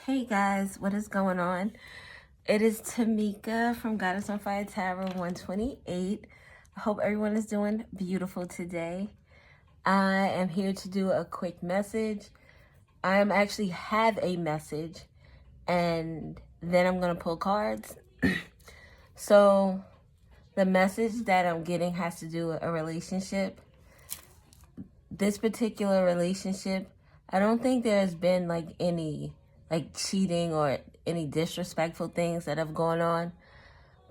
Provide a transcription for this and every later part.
Hey guys, what is going on? It is Tamika from Goddess on Fire Tarot 128. I hope everyone is doing beautiful today. I am here to do a quick message. I am actually have a message and then I'm going to pull cards. So the message that I'm getting has to do with a relationship. This particular relationship, I don't think there's been any cheating or any disrespectful things that have gone on,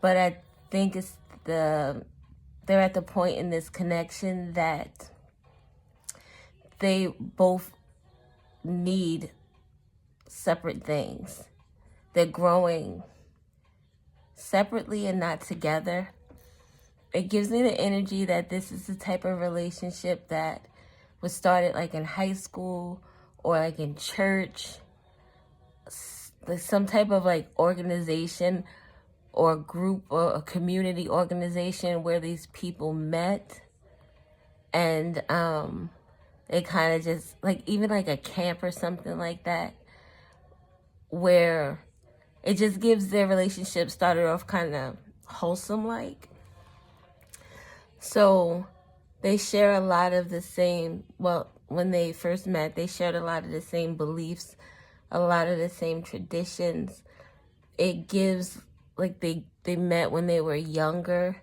but I think they're at the point in this connection that they both need separate things. They're growing separately and not together. It gives me the energy that this is the type of relationship that was started in high school or in church, some type of organization or group or a community organization where these people met and they kind of just even a camp or something like that, where it just gives their relationship started off kind of wholesome So they share a lot of the same, when they first met, they shared a lot of the same beliefs, a lot of the same traditions. It gives, they met when they were younger,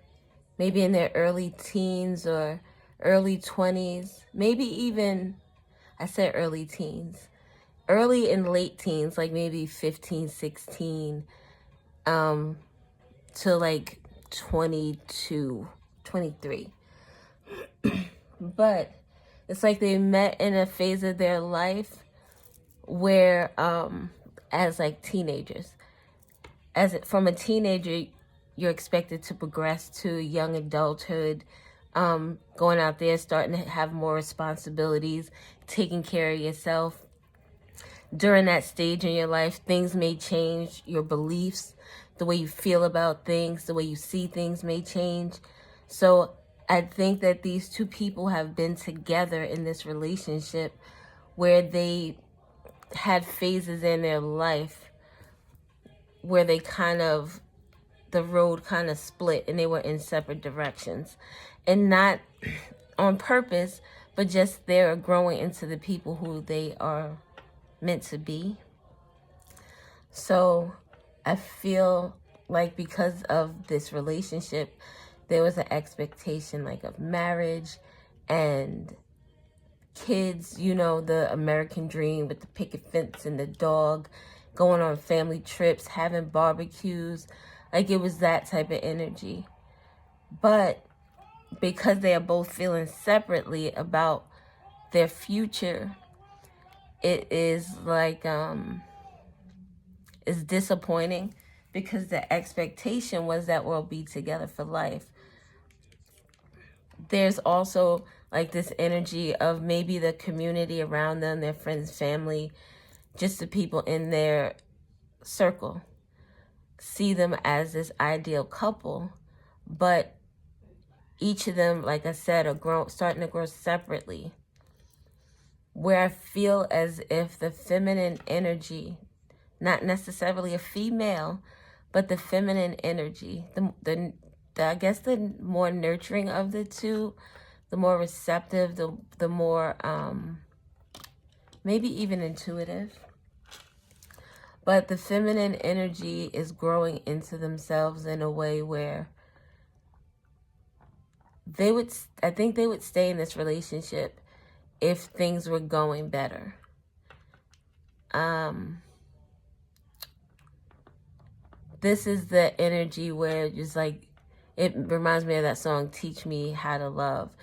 maybe in their early teens or early 20s, maybe even, I said early teens, early and late teens, maybe 15, 16, to 22, 23. But it's they met in a phase of their life where as teenagers, from a teenager, you're expected to progress to young adulthood, going out there, starting to have more responsibilities, taking care of yourself. During that stage in your life, things may change. Your beliefs, the way you feel about things, the way you see things may change. So I think that these two people have been together in this relationship where they had phases in their life where they the road kind of split and they were in separate directions. And not on purpose, but just they're growing into the people who they are meant to be. So I feel because of this relationship, there was an expectation of marriage and kids, the American dream with the picket fence and the dog, going on family trips, having barbecues. It was that type of energy. But because they are both feeling separately about their future, it is it's disappointing because the expectation was that we'll be together for life. There's also this energy of maybe the community around them, their friends, family, just the people in their circle, see them as this ideal couple, but each of them, like I said, are starting to grow separately, where I feel as if the feminine energy, not necessarily a female, but the feminine energy, I guess the more nurturing of the two, the more receptive, the more maybe even intuitive. But the feminine energy is growing into themselves in a way where I think they would stay in this relationship if things were going better. This is the energy where just it reminds me of that song, Teach Me How to Love.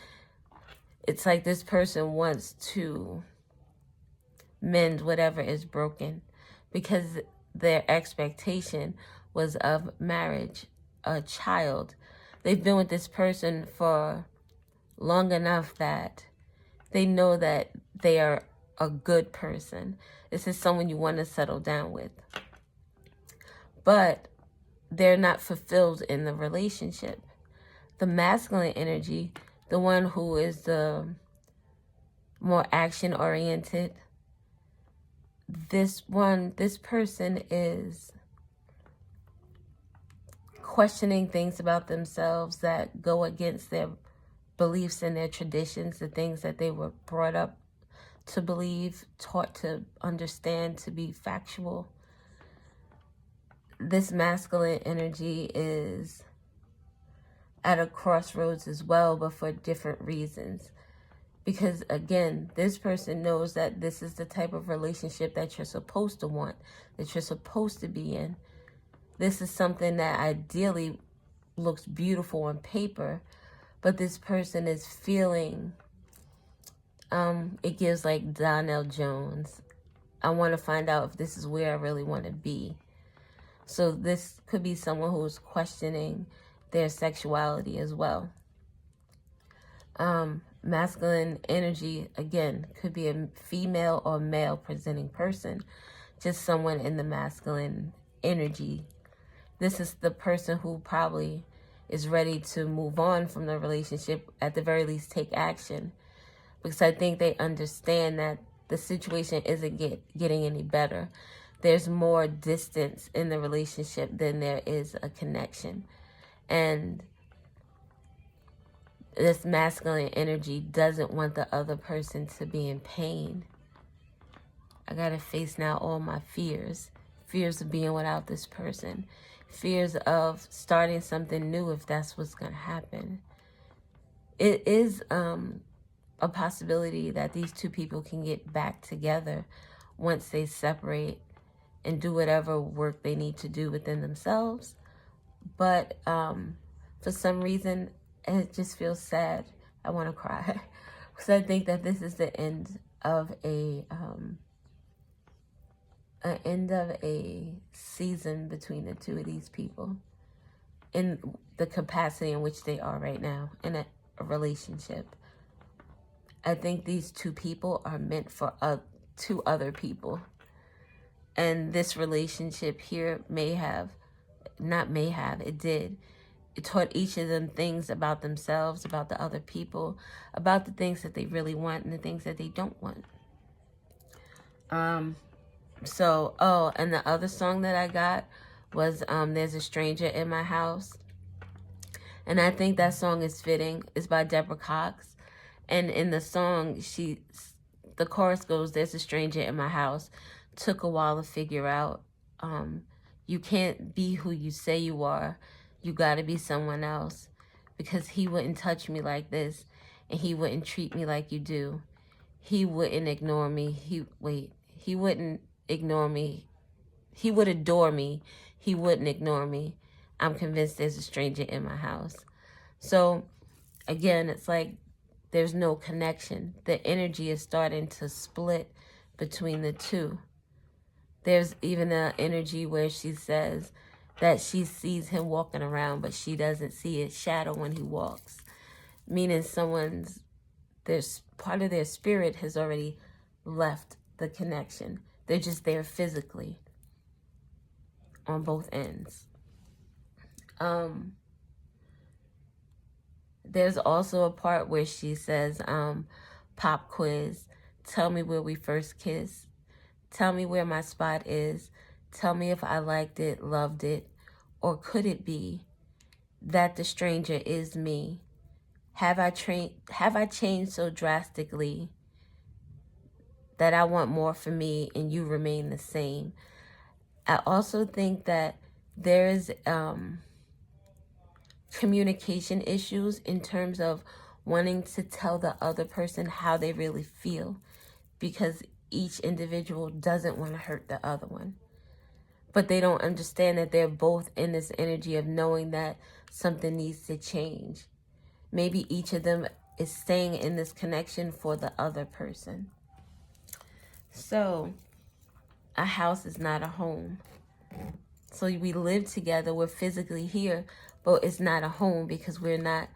It's this person wants to mend whatever is broken because their expectation was of marriage, a child. They've been with this person for long enough that they know that they are a good person. This is someone you want to settle down with. But they're not fulfilled in the relationship. The masculine energy, the one who is the more action-oriented, this person is questioning things about themselves that go against their beliefs and their traditions, the things that they were brought up to believe, taught to understand, to be factual. This masculine energy is at a crossroads as well, but for different reasons. Because again, this person knows that this is the type of relationship that you're supposed to want, that you're supposed to be in. This is something that ideally looks beautiful on paper, but this person is feeling, it gives like Donnell Jones. I want to find out if this is where I really want to be. So this could be someone who's questioning their sexuality as well. Masculine energy, again, could be a female or male presenting person, just someone in the masculine energy. This is the person who probably is ready to move on from the relationship, at the very least take action, because I think they understand that the situation isn't getting any better. There's more distance in the relationship than there is a connection. And this masculine energy doesn't want the other person to be in pain. I gotta face now all my fears. Fears of being without this person. Fears of starting something new if that's what's gonna happen. It is a possibility that these two people can get back together once they separate and do whatever work they need to do within themselves. But for some reason, it just feels sad. I want to cry because I think that this is the end of an end of a season between the two of these people in the capacity in which they are right now in a relationship. I think these two people are meant for two other people. And this relationship here it did. It taught each of them things about themselves, about the other people, about the things that they really want and the things that they don't want. And the other song that I got was There's a Stranger in My House. And I think that song is fitting. It's by Deborah Cox. And in the song, the chorus goes, "There's a stranger in my house. Took a while to figure out. You can't be who you say you are. You got to be someone else. Because he wouldn't touch me like this. And he wouldn't treat me like you do. He wouldn't ignore me. He wouldn't ignore me. He would adore me. He wouldn't ignore me. I'm convinced there's a stranger in my house." So, again, it's like there's no connection. The energy is starting to split between the two. There's even an energy where she says that she sees him walking around, but she doesn't see his shadow when he walks. Meaning part of their spirit has already left the connection. They're just there physically on both ends. There's also a part where she says, pop quiz, tell me where we first kissed. Tell me where my spot is. Tell me if I liked it, loved it, or could it be that the stranger is me? Have I changed so drastically that I want more for me and you remain the same? I also think that there is communication issues in terms of wanting to tell the other person how they really feel, because each individual doesn't want to hurt the other one. But they don't understand that they're both in this energy of knowing that something needs to change. Maybe each of them is staying in this connection for the other person. So, a house is not a home. So we live together, we're physically here, but it's not a home because we're not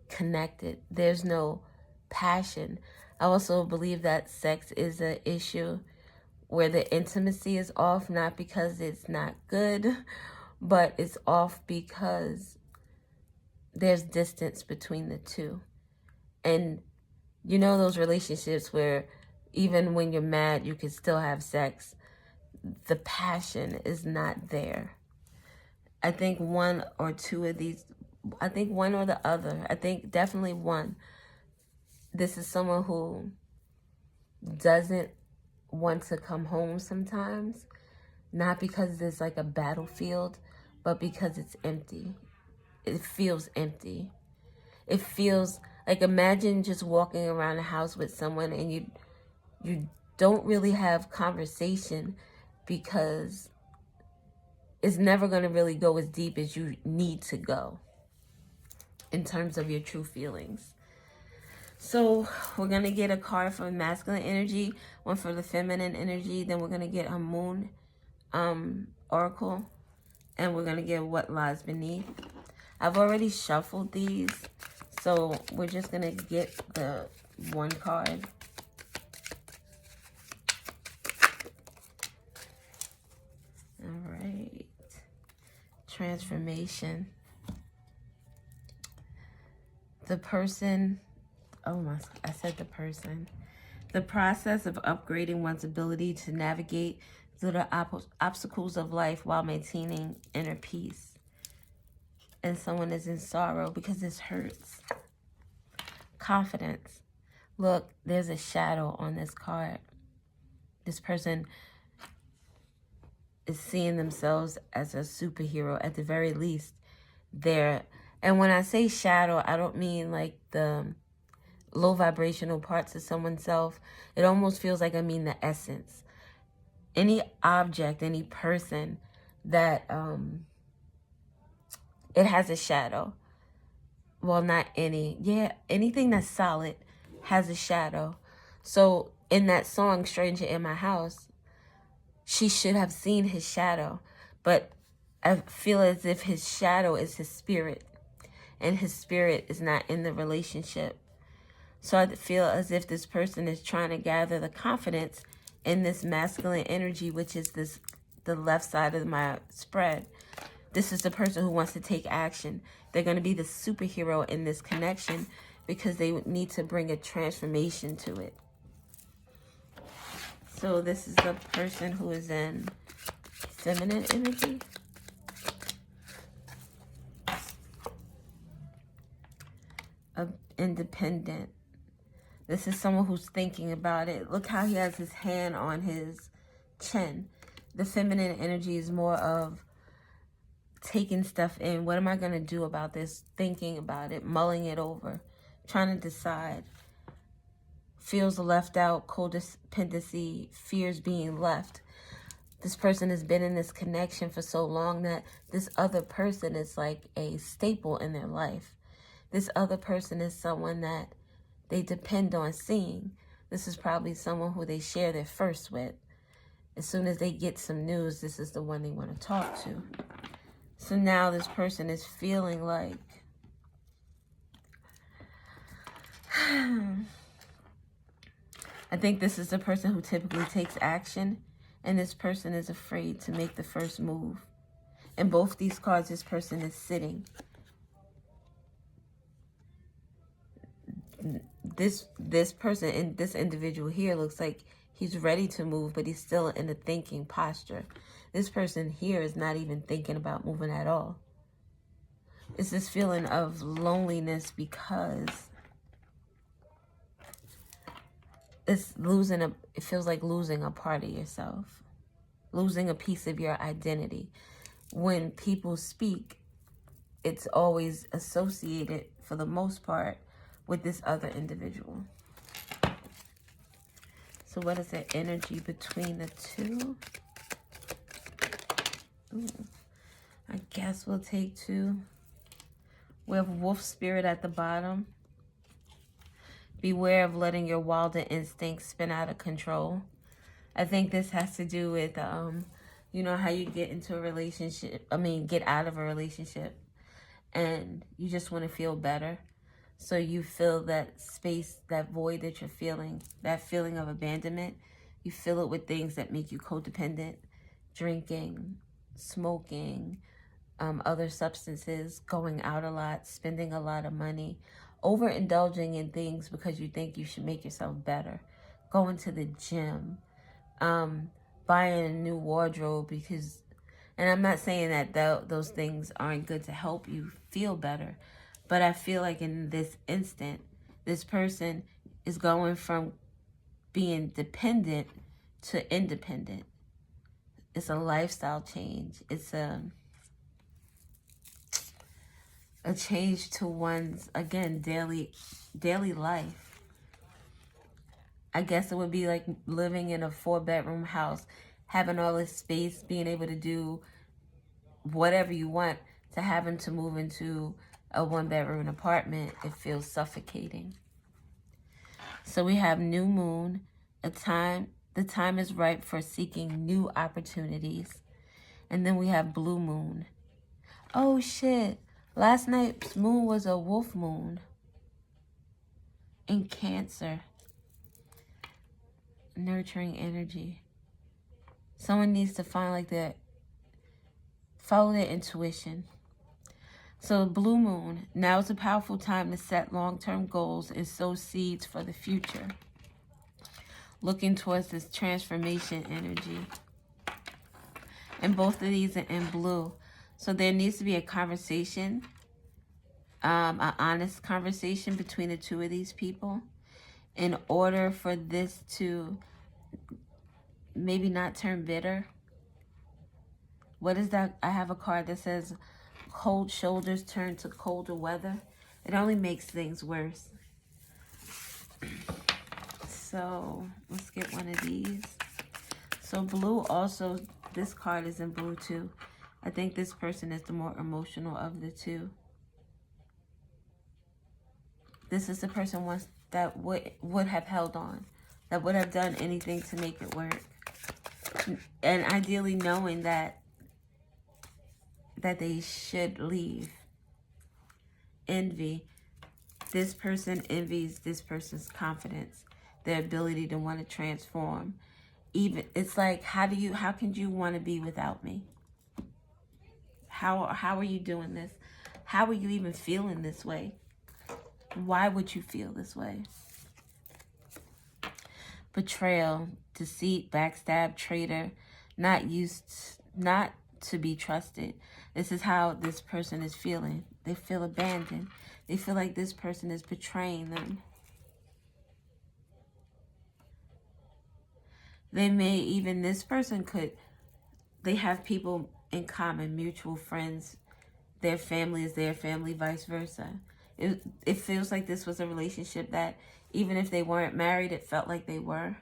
connected. There's no passion. I also believe that sex is an issue where the intimacy is off, not because it's not good, but it's off because there's distance between the two. And you know those relationships where Even when you're mad, you can still have sex. The passion is not there. I think one or two of these, I think one or the other, I think definitely one. This is someone who doesn't want to come home sometimes, not because it's like a battlefield, but because it's empty. It feels empty. It feels like, imagine just walking around the house with someone and you don't really have conversation because it's never going to really go as deep as you need to go in terms of your true feelings. So we're going to get a card for masculine energy, one for the feminine energy, then we're going to get a moon oracle, and we're going to get what lies beneath. I've already shuffled these, so we're just going to get the one card. All right. Transformation. The person, oh my, I said the person. The process of upgrading one's ability to navigate through the obstacles of life while maintaining inner peace. And someone is in sorrow because this hurts. Confidence. Look, there's a shadow on this card. This person is seeing themselves as a superhero. At the very least, they're, and when I say shadow, I don't mean like the low vibrational parts of someone's self. It almost feels like I mean the essence. Any object, any person that it has a shadow. Well, not any. Yeah, anything that's solid has a shadow. So in that song, Stranger in My House, she should have seen his shadow. But I feel as if his shadow is his spirit. And his spirit is not in the relationship. So I feel as if this person is trying to gather the confidence in this masculine energy, which is the left side of my spread. This is the person who wants to take action. They're going to be the superhero in this connection because they need to bring a transformation to it. So this is the person who is in feminine energy. Independent. This is someone who's thinking about it. Look how he has his hand on his chin. The feminine energy is more of taking stuff in. What am I going to do about this? Thinking about it, mulling it over, trying to decide. Feels left out, codependency, fears being left. This person has been in this connection for so long that this other person is like a staple in their life. This other person is someone that they depend on seeing. This is probably someone who they share their first with. As soon as they get some news, this is the one they want to talk to. So now this person is feeling like I think this is the person who typically takes action, and this person is afraid to make the first move. In both these cards, this person is sitting. This person and this individual here looks like he's ready to move, but he's still in a thinking posture. This person here is not even thinking about moving at all. It's this feeling of loneliness because it's it feels like losing a part of yourself, losing a piece of your identity. When people speak, it's always associated, for the most part, with this other individual. So what is the energy between the two? Ooh, I guess we'll take two. We have wolf spirit at the bottom. Beware of letting your wilder instincts spin out of control. I think this has to do with, you know how you get into a relationship, get out of a relationship and you just want to feel better. So you fill that space, that void that you're feeling, that feeling of abandonment, you fill it with things that make you codependent, drinking, smoking, other substances, going out a lot, spending a lot of money, overindulging in things because you think you should make yourself better. going to the gym, buying a new wardrobe because, and I'm not saying that those things aren't good to help you feel better, but I feel like in this instant, this person is going from being dependent to independent. It's a lifestyle change. It's a change to one's, again, daily life. I guess it would be like living in a 4-bedroom house, having all this space, being able to do whatever you want, to having to move into a 1-bedroom apartment. It feels suffocating. So we have new moon, the time is ripe for seeking new opportunities. And then we have blue moon. Oh shit, last night's moon was a wolf moon in Cancer. Nurturing energy. Someone needs to find like that, follow their intuition. So blue moon, now is a powerful time to set long-term goals and sow seeds for the future. Looking towards this transformation energy. And both of these are in blue. So there needs to be a conversation, an honest conversation between the two of these people in order for this to maybe not turn bitter. What is that? I have a card that says cold shoulders turn to colder weather. It only makes things worse. So let's get one of these. So blue also, this card is in blue too. I think this person is the more emotional of the two. This is the person once that would have held on, that would have done anything to make it work. And ideally knowing that they should leave. Envy. This person envies this person's confidence, their ability to want to transform. Even it's like, how can you want to be without me? How are you doing this? How are you even feeling this way? Why would you feel this way? Betrayal, deceit, backstab, traitor, not to be trusted. This is how this person is feeling. They feel abandoned. They feel like this person is betraying them. This person they have people in common, mutual friends. Their family is their family, vice versa. It feels like this was a relationship that even if they weren't married, it felt like they were.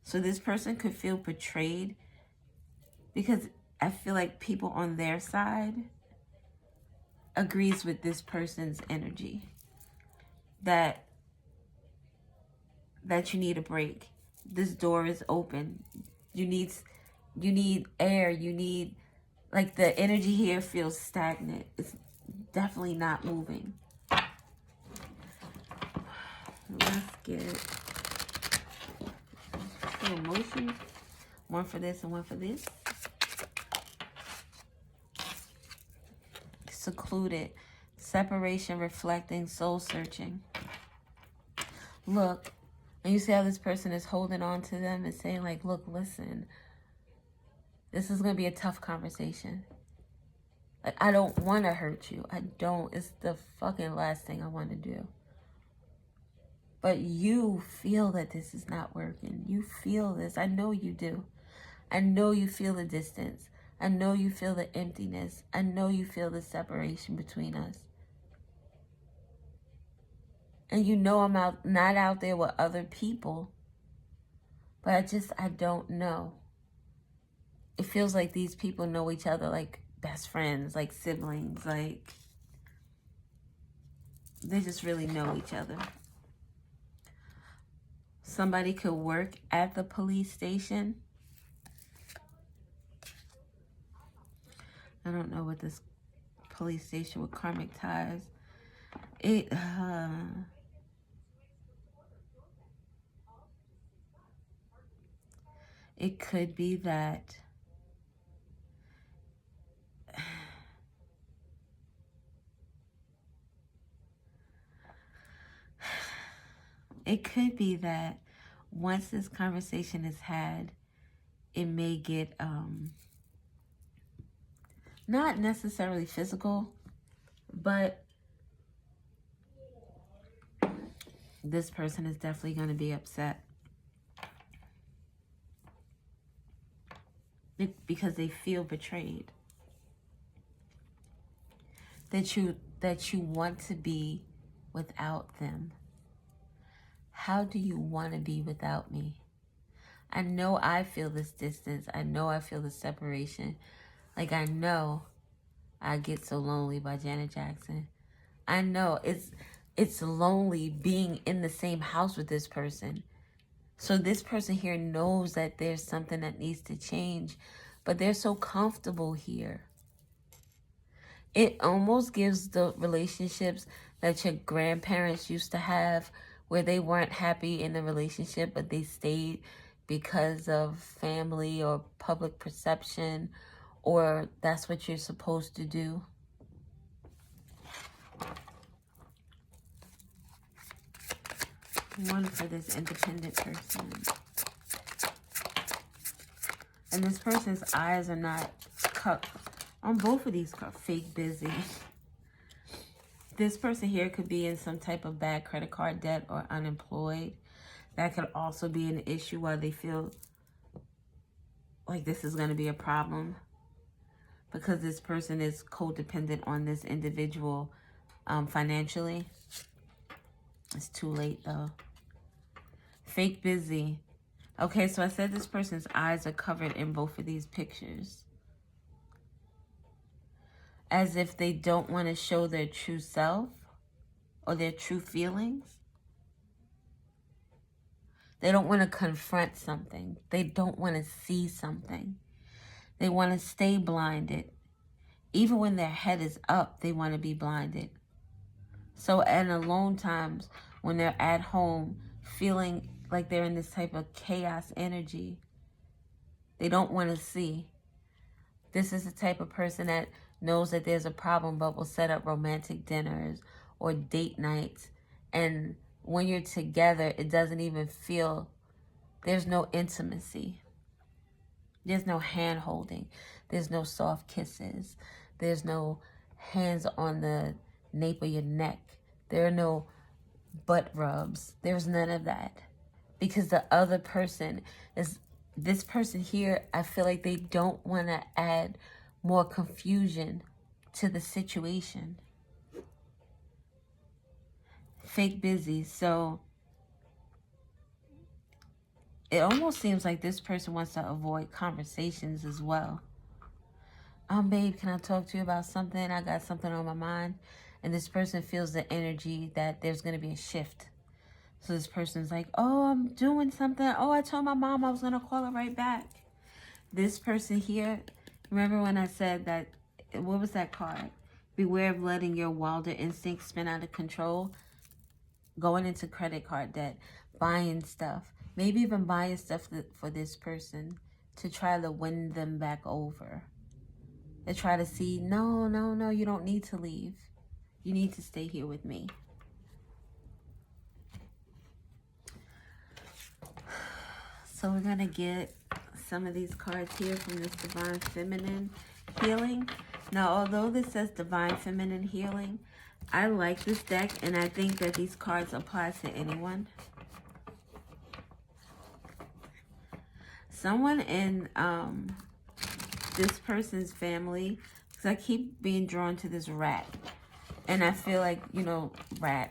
So this person could feel betrayed because I feel like people on their side agrees with this person's energy. That you need a break. This door is open. You need air. You need, like, the energy here feels stagnant. It's definitely not moving. Let's get the emotions. One for this and one for this. Secluded. Separation, reflecting, soul searching. Look, and you see how this person is holding on to them and saying, like, look, listen, this is going to be a tough conversation. Like, I don't want to hurt you. I don't. It's the fucking last thing I want to do. But you feel that this is not working. You feel this. I know you do. I know you feel the distance. I know you feel the emptiness. I know you feel the separation between us. And you know I'm not out there with other people. But I don't know. It feels like these people know each other like best friends, like siblings, like they just really know each other. Somebody could work at the police station. I don't know what this police station with karmic ties. It could be that once this conversation is had, it may get not necessarily physical, but this person is definitely going to be upset because they feel betrayed. That you want to be without them. How do you want to be without me? I know I feel this distance. I know I feel the separation. Like, I know I Get So Lonely by Janet Jackson. I know it's lonely being in the same house with this person. So this person here knows that there's something that needs to change, but they're so comfortable here. It almost gives the relationships that your grandparents used to have, where they weren't happy in the relationship, but they stayed because of family or public perception, or that's what you're supposed to do. One for this independent person. And this person's eyes are not cut on both of these cards. Fake busy. This person here could be in some type of bad credit card debt or unemployed. That could also be an issue why they feel like this is going to be a problem, because this person is codependent on this individual financially. It's too late though. Fake busy. Okay, so I said this person's eyes are covered in both of these pictures, as if they don't want to show their true self or their true feelings. They don't want to confront something. They don't want to see something. They want to stay blinded. Even when their head is up, they want to be blinded. So at alone times, when they're at home, feeling like they're in this type of chaos energy, they don't want to see. This is the type of person that knows that there's a problem, but will set up romantic dinners or date nights. And when you're together, it doesn't even feel, there's no intimacy. There's no hand holding. There's no soft kisses. There's no hands on the nape of your neck. There are no butt rubs. There's none of that. Because the other person is, this person here, I feel like they don't want to add more confusion to the situation. Fake busy. So it almost seems like this person wants to avoid conversations as well. Babe, can I talk to you about something? I got something on my mind. And this person feels the energy that there's going to be a shift. So this person's like, oh, I'm doing something. Oh, I told my mom I was going to call her right back. This person here, remember when I said that, what was that card? Beware of letting your wilder instincts spin out of control. Going into credit card debt, buying stuff, maybe even buying stuff for this person to try to win them back over. They try to see, no, you don't need to leave. You need to stay here with me. So we're going to get some of these cards here from this Divine Feminine Healing. Now, although this says Divine Feminine Healing, I like this deck, and I think that these cards apply to anyone. Someone in this person's family, because I keep being drawn to this rat. And I feel like, you know,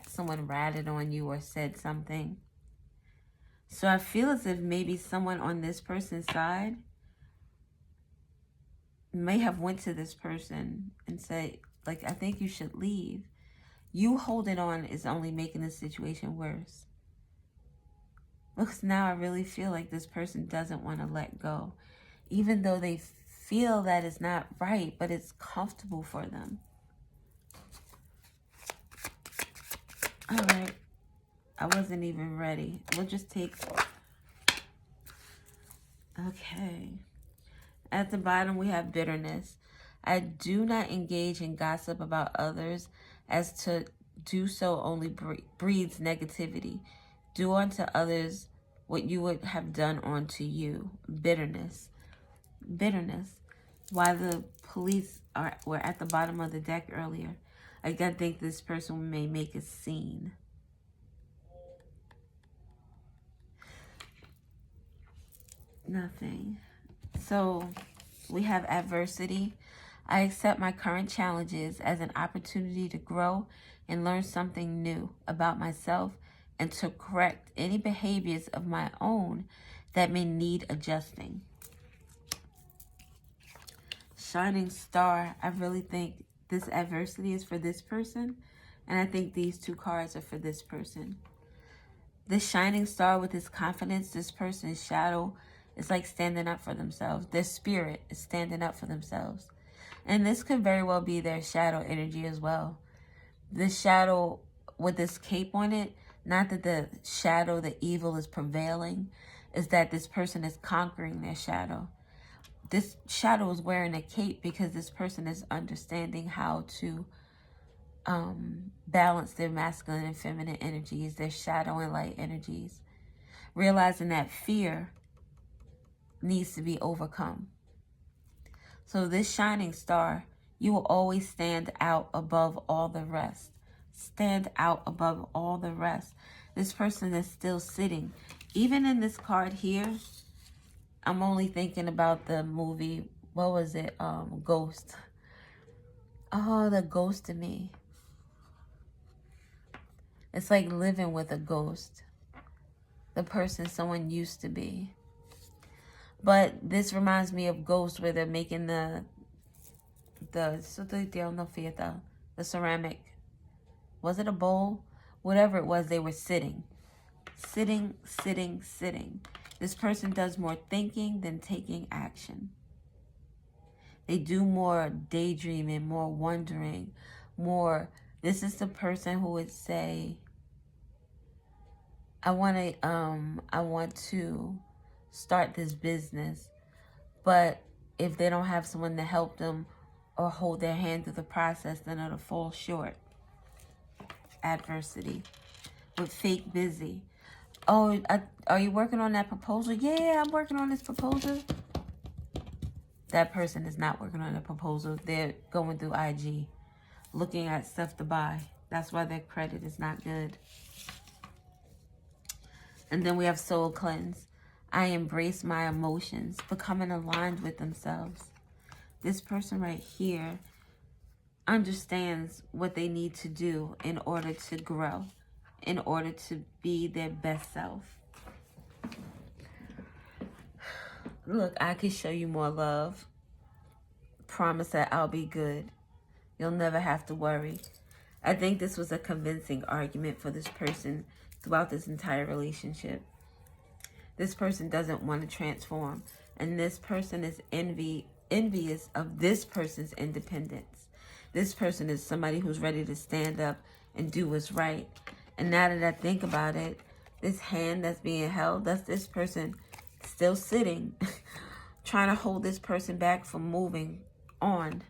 someone ratted on you or said something. So I feel as if maybe someone on this person's side may have went to this person and said, like, I think you should leave. You holding on is only making the situation worse. Because now I really feel like this person doesn't want to let go. Even though they feel that it's not right, but it's comfortable for them. All right. I wasn't even ready. We'll just take... Okay. At the bottom, we have bitterness. I do not engage in gossip about others, as to do so only breeds negativity. Do unto others what you would have done onto you. Bitterness. Bitterness. Why the police were at the bottom of the deck earlier. I think this person may make a scene. Nothing. So we have adversity. I accept my current challenges as an opportunity to grow and learn something new about myself and to correct any behaviors of my own that may need adjusting. Shining star. I really think this adversity is for this person. And I think these two cards are for this person. This shining star with this confidence, this person's shadow is like standing up for themselves. Their spirit is standing up for themselves. And this could very well be their shadow energy as well. This shadow with this cape on it, not that the shadow, the evil is prevailing, is that this person is conquering their shadow. This shadow is wearing a cape because this person is understanding how to balance their masculine and feminine energies, their shadow and light energies. Realizing that fear needs to be overcome. So this shining star, you will always stand out above all the rest. Stand out above all the rest. This person is still sitting. Even in this card here, I'm only thinking about the movie, what was it? Ghost. Oh, the ghost of me. It's like living with a ghost. The person someone used to be. But this reminds me of Ghost, where they're making the ceramic. Was it a bowl? Whatever it was, they were sitting. Sitting, sitting, sitting. This person does more thinking than taking action. They do more daydreaming, more wondering, more. This is the person who would say, I want to start this business, but if they don't have someone to help them or hold their hand through the process, then it'll fall short. Adversity. With fake busy. Oh, are you working on that proposal? Yeah, I'm working on this proposal. That person is not working on a proposal. They're going through IG, looking at stuff to buy. That's why their credit is not good. And then we have soul cleanse. I embrace my emotions, becoming aligned with themselves. This person right here understands what they need to do in order to grow, in order to be their best self. Look, I can show you more love. Promise that I'll be good. You'll never have to worry. I think this was a convincing argument for this person throughout this entire relationship. This person doesn't want to transform. And this person is envious of this person's independence. This person is somebody who's ready to stand up and do what's right. And now that I think about it, this hand that's being held, that's this person still sitting, trying to hold this person back from moving on,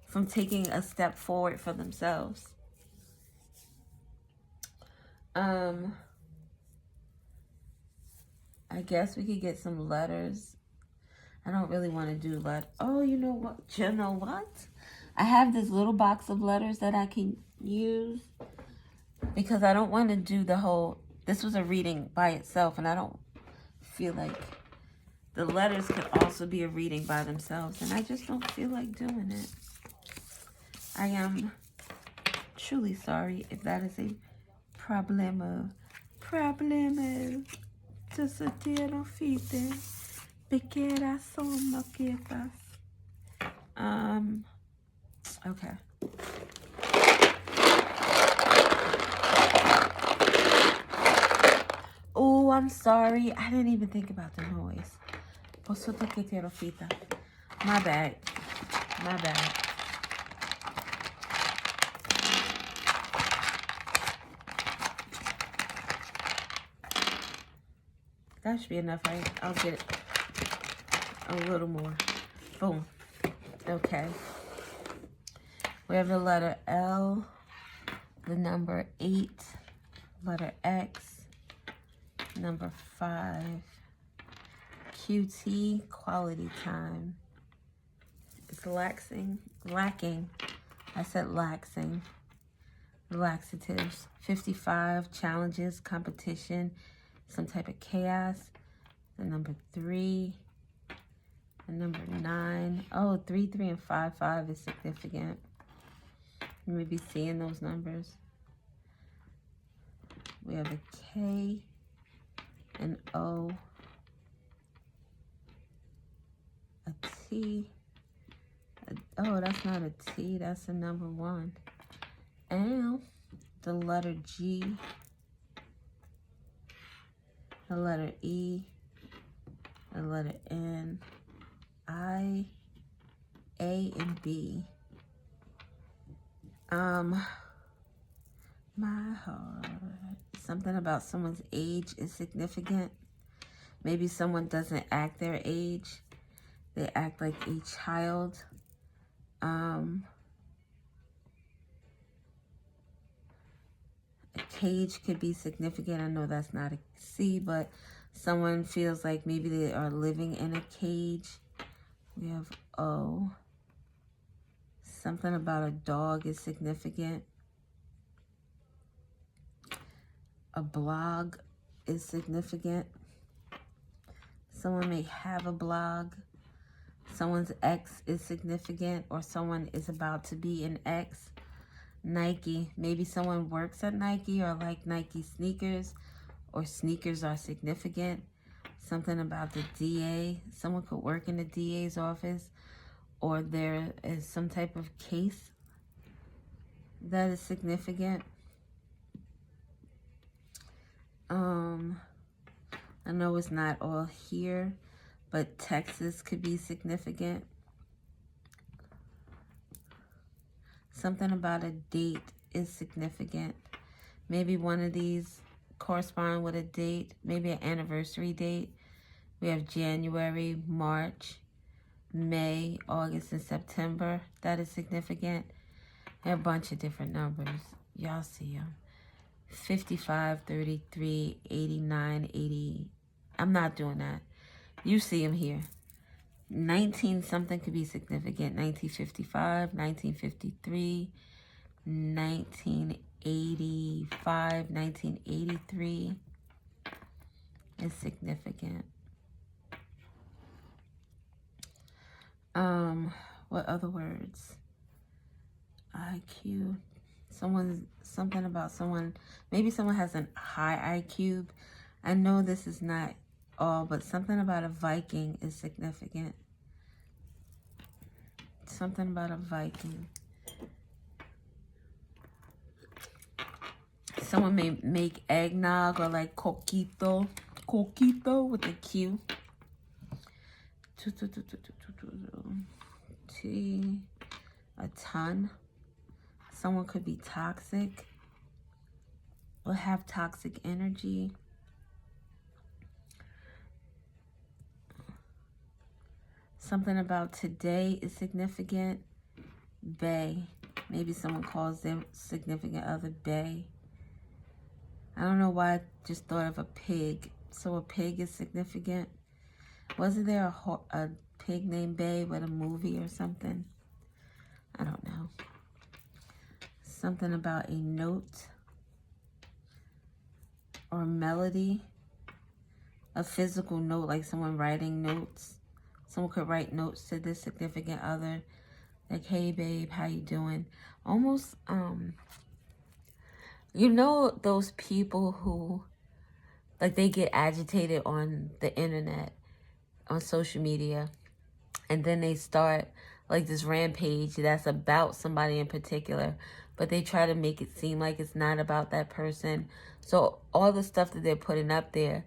from taking a step forward for themselves. I guess we could get some letters. I don't really want to do letters. Oh, you know what? You know what? I have this little box of letters that I can use because I don't want to do the whole... This was a reading by itself, and I don't feel like the letters could also be a reading by themselves, and I just don't feel like doing it. I am truly sorry if that is a problema. To sentir fite, pequeras son maquetas. Okay. Oh, I'm sorry. I didn't even think about the noise. My bad. My bad. That should be enough, right? I'll get it a little more. Boom. Okay. We have the letter L, the number 8, letter X, Number 5, QT, quality time. It's lacking. I said laxing. Laxatives. 55, challenges, competition, some type of chaos. And number 3. And number 9. Oh, 3, 3, and 5, 5 is significant. You may be seeing those numbers. We have a K, an O, a T. Oh, that's not a T, that's a number 1. And the letter G, the letter E, the letter N, I, A, and B. My heart. Something about someone's age is significant. Maybe someone doesn't act their age. They act like a child. A cage could be significant. I know that's not a C, but someone feels like maybe they are living in a cage. We have O. Something about a dog is significant. A blog is significant. Someone may have a blog. Someone's ex is significant, or someone is about to be an ex. Nike. Maybe someone works at Nike or like Nike sneakers, or sneakers are significant. Something about the DA. Someone could work in the DA's office, or there is some type of case that is significant. I know it's not all here, but Texas could be significant. Something about a date is significant. Maybe one of these correspond with a date, maybe an anniversary date. We have January, March, May, August, and September. That is significant. And a bunch of different numbers. Y'all see them. 55, 33, 89, 80. I'm not doing that. You see them here. 19 something could be significant. 1955, 1953, 1985, 1983 is significant. What other words? IQ. Something about someone, maybe someone has a high IQ. I know this is not all, but something about a Viking is significant. Something about a Viking. Someone may make eggnog, or like coquito with a Q. T, a ton. Someone could be toxic or have toxic energy. Something about today is significant. Bae. Maybe someone calls their significant other bae. I don't know why I just thought of a pig. So a pig is significant. Wasn't there a pig named Bae with a movie or something? I don't know. Something about a note or a melody. A physical note, like someone writing notes. Someone could write notes to this significant other. Like, hey, babe, how you doing? Almost, you know those people who, like, they get agitated on the internet, on social media, and then they start, like, this rampage that's about somebody in particular, but they try to make it seem like it's not about that person. So all the stuff that they're putting up there,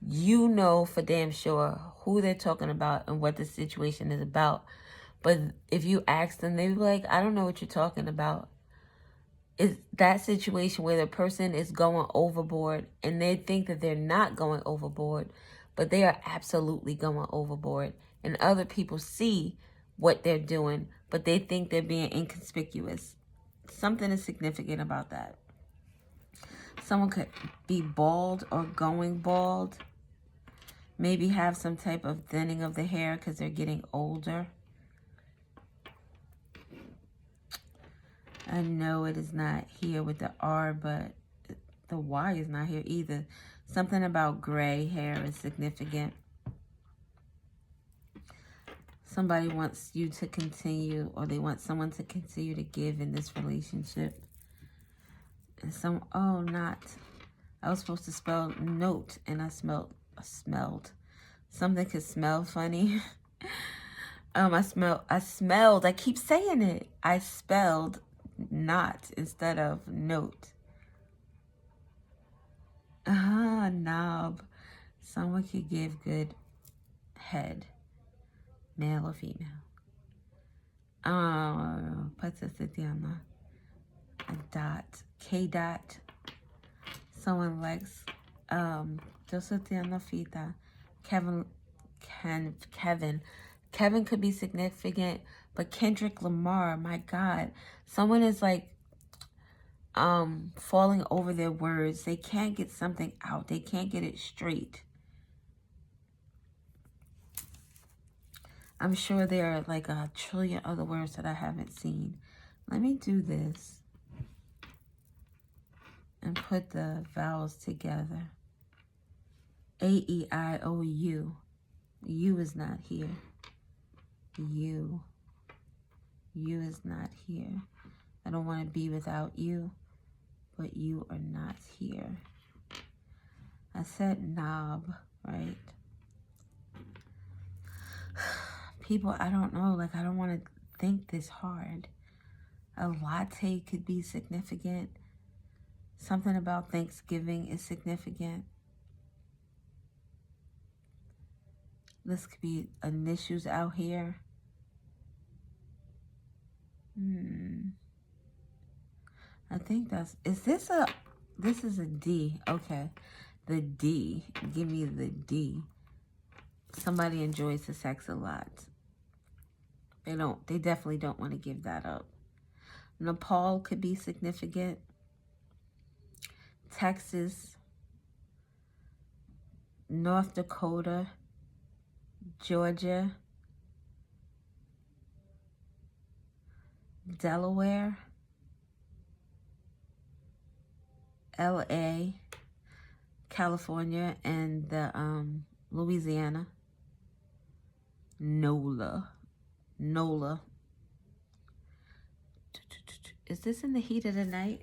you know for damn sure who they're talking about and what the situation is about. But if you ask them, they be like, I don't know what you're talking about. It's that situation where the person is going overboard and they think that they're not going overboard, but they are absolutely going overboard. And other people see what they're doing, but they think they're being inconspicuous. Something is significant about that. Someone could be bald or going bald. Maybe have some type of thinning of the hair because they're getting older. I know it is not here with the R, but the Y is not here either. Something about gray hair is significant. Somebody wants you to continue, or they want someone to continue to give in this relationship. And I was supposed to spell note, and I smelled. Something could smell funny. I keep saying it. I spelled not instead of note. Knob. Someone could give good head. Male or female. Patasitiana. A dot. K dot. Someone likes Josetiana Fita. Kevin could be significant, but Kendrick Lamar, my God. Someone is like falling over their words. They can't get something out. They can't get it straight. I'm sure there are like a trillion other words that I haven't seen. Let me do this and put the vowels together. A-E-I-O-U. U is not here. U is not here. I don't want to be without you, but you are not here. I said knob, right? People, I don't know, like I don't want to think this hard. A latte could be significant. Something about Thanksgiving is significant. This could be initials out here. I think this is a D. Okay. The D. Give me the D. Somebody enjoys the sex a lot. They definitely don't want to give that up. Nepal could be significant. Texas. North Dakota. Georgia. Delaware. LA. California. And Louisiana. NOLA. Is this in the heat of the night?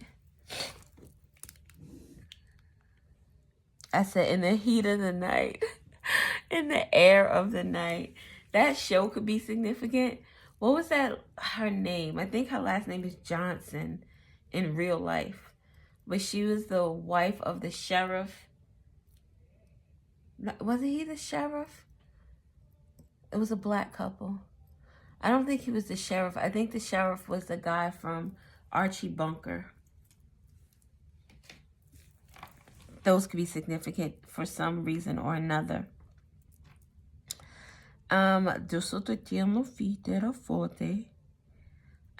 I said in the heat of the night. In the air of the night. That show could be significant. What was her name? I think her last name is Johnson in real life. But she was the wife of the sheriff. Wasn't he the sheriff? It was a black couple. I don't think he was the sheriff. I think the sheriff was the guy from Archie Bunker. Those could be significant for some reason or another. All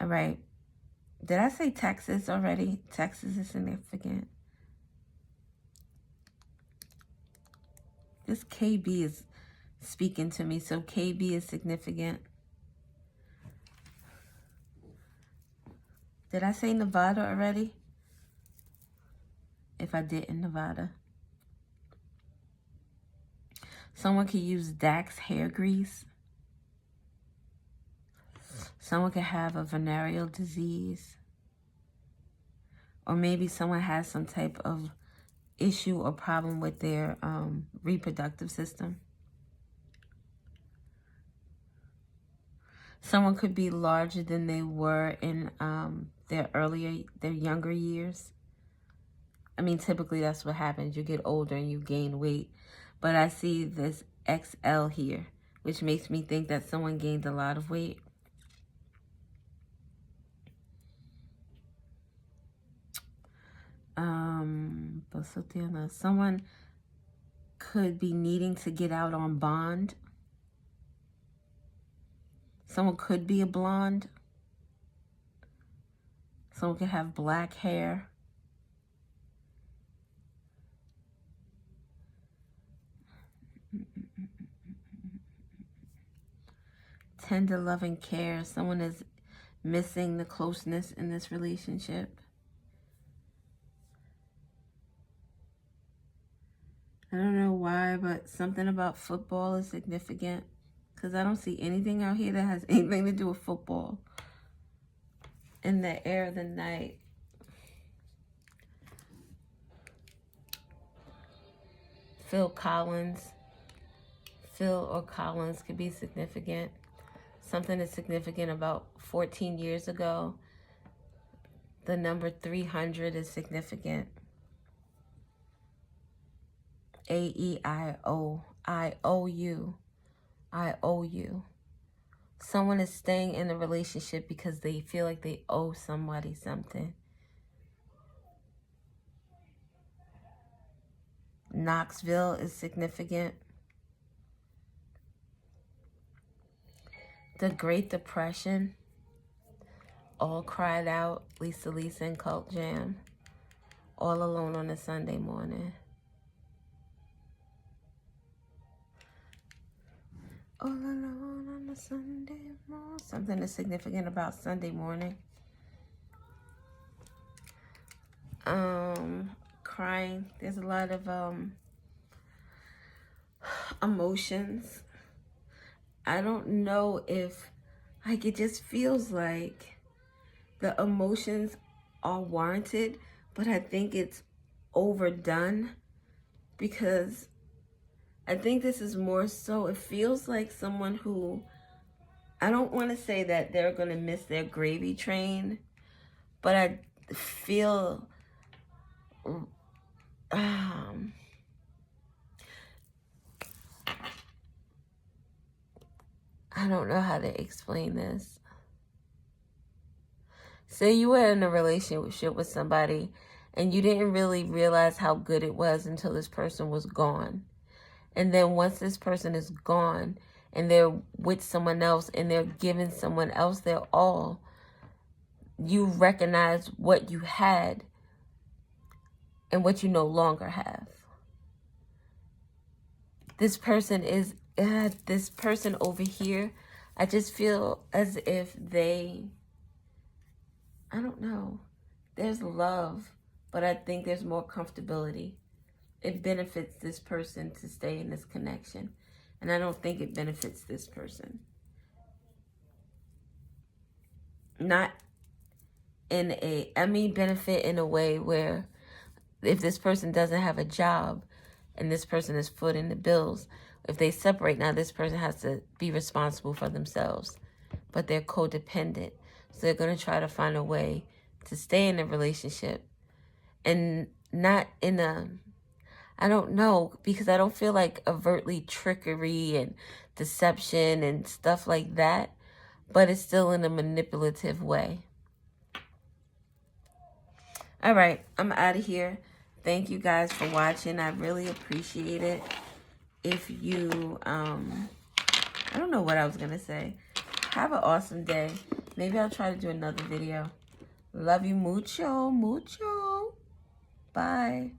right. Did I say Texas already? Texas is significant. This KB is speaking to me, so KB is significant. Did I say Nevada already? If I didn't, Nevada. Someone could use Dax hair grease. Someone could have a venereal disease. Or maybe someone has some type of issue or problem with their reproductive system. Someone could be larger than they were in their younger years. I mean, typically that's what happens. You get older and you gain weight. But I see this XL here, which makes me think that someone gained a lot of weight. Someone could be needing to get out on bond. Someone could be a blonde. Someone could have black hair. tender love and care. Someone is missing the closeness in this relationship. I don't know why, but something about football is significant. Because I don't see anything out here that has anything to do with football. In the air of the night. Phil or Collins could be significant. Something is significant about 14 years ago. The number 300 is significant. A-E-I-O. I owe you. I owe you. Someone is staying in a relationship because they feel like they owe somebody something. Knoxville is significant. The Great Depression. All cried out. Lisa and Cult Jam. All alone on a Sunday morning. All alone on a Sunday morning. Something is significant about Sunday morning. Crying. There's a lot of emotions. I don't know if, like, it just feels like the emotions are warranted, but I think it's overdone because I think this is more so, it feels like someone who, I don't want to say that they're going to miss their gravy train, but I feel, I don't know how to explain this. Say you were in a relationship with somebody and you didn't really realize how good it was until this person was gone. And then once this person is gone and they're with someone else and they're giving someone else their all, you recognize what you had and what you no longer have. This person is, this person over here, I just feel as if they, I don't know, there's love, but I think there's more comfortability. It benefits this person to stay in this connection. And I don't think it benefits this person. Not in a, I mean benefit in a way where if this person doesn't have a job and this person is footing the bills, if they separate, now this person has to be responsible for themselves. But they're codependent. So they're going to try to find a way to stay in a relationship. And not in a, I don't know, because I don't feel like overtly trickery and deception and stuff like that. But it's still in a manipulative way. All right, I'm out of here. Thank you guys for watching. I really appreciate it. If you, I don't know what I was going to say. Have an awesome day. Maybe I'll try to do another video. Love you mucho, mucho. Bye.